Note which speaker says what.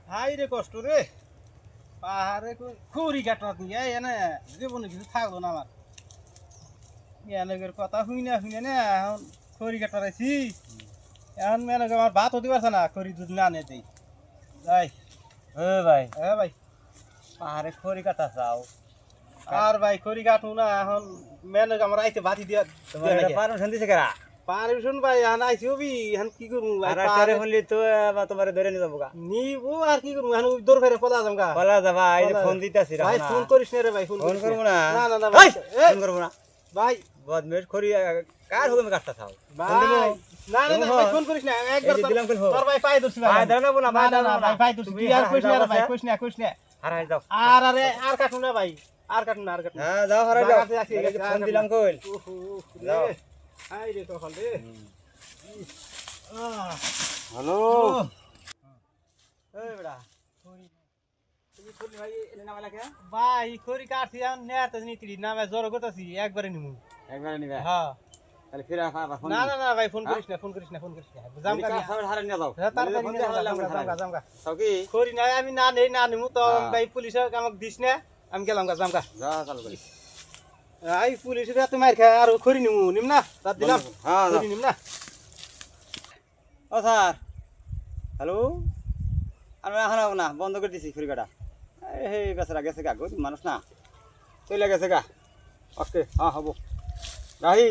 Speaker 1: high রে কষ্ট রে পাহাড়ে খড়ি কাটা দিয়ে এনে জীবনে কিছু থাকলো না আমার মেনকের কথা শুই না এখন খড়ি কাটা রাখছি এখন মেনকে আমার ভাত হতে পারছে না খড়ি দুধ না আনে দেই যাই
Speaker 2: ভাই
Speaker 1: হ্যাঁ ভাই
Speaker 2: পাহাড়ে খড়ি কাটা চাও
Speaker 1: আর ভাই খড়ি কাটু না এখন মেনকে আমার আইতে ভাতি দিয়া
Speaker 2: তোমার এটা পারমিশন দিছে কারা
Speaker 1: পারমিশন ভাই এখন আইছি হবি এখন কি করবো ভাই
Speaker 2: আর আরে হলি তো তোমার ধরে নিয়ে যাবো গা
Speaker 1: নিবো আর কি করবো এখন দৌড় ফেরে পলা যাম গা
Speaker 2: বলা যাবা এই যে ফোন দিতাছি
Speaker 1: ভাই ফোন করিস না রে ভাই ফোন
Speaker 2: ফোন করবো না
Speaker 1: না না না ভাই
Speaker 2: ফোন করবো না
Speaker 1: ভাই
Speaker 2: বদমেশ খড়ি কার হুকুমে কাটতা থাও
Speaker 1: ভাই না না না ভাই ফোন করিস না একবার
Speaker 2: দিলাম কল
Speaker 1: তোর ভাই পাই দর্শি ভাই
Speaker 2: ভাই দাঁড়াবো না ভাই
Speaker 1: না ভাই পাই দর্শি তুই আর কইস না রে ভাই কইস না
Speaker 2: হারাই যাও
Speaker 1: আর আরে আর কাটুন না ভাই আর কাটুন না
Speaker 2: হ্যাঁ যাও হারাই যাও ফোন দিলাম কইল
Speaker 1: যাও আই রে কখন রে
Speaker 2: হ্যালো এই বেটা তুমি খড়ি ভাই এনে নামা লাগে
Speaker 1: ভাই খড়ি কাটছি এখন নেতে নিতি না ভাই জোর করতেছি একবারে নিমু
Speaker 2: একবারে নিবে
Speaker 1: হ্যাঁ
Speaker 2: তাহলে ফিরে আবার ফোন
Speaker 1: না না না ভাই ফোন করিস না জাম
Speaker 2: জামকা
Speaker 1: গা
Speaker 2: সব হারাই নিয়ে যাও
Speaker 1: তাড়াতাড়ি
Speaker 2: ফোন
Speaker 1: নিয়ে
Speaker 2: দিয়ে হারাইলাম
Speaker 1: জাম গা
Speaker 2: তাও কি
Speaker 1: খড়ি নাই আমি না নেই না নিমু তো ভাই পুলিশে আমাকে দিস না আমি গেলাম গা জাম গা
Speaker 2: যা চালু করি
Speaker 1: আই পুলিশের এত মার খায় আর খড়ি নিম না তার দিলাম
Speaker 2: হ্যাঁ
Speaker 1: খড়ি নিম না
Speaker 2: ও স্যার হ্যালো আমি এখন না বন্ধ করে দিছি খড়ি কাটা এই বেচারা গেছে গা গরিব মানুষ না চলে গেছে গা ওকে হ্যাঁ হবো রাহি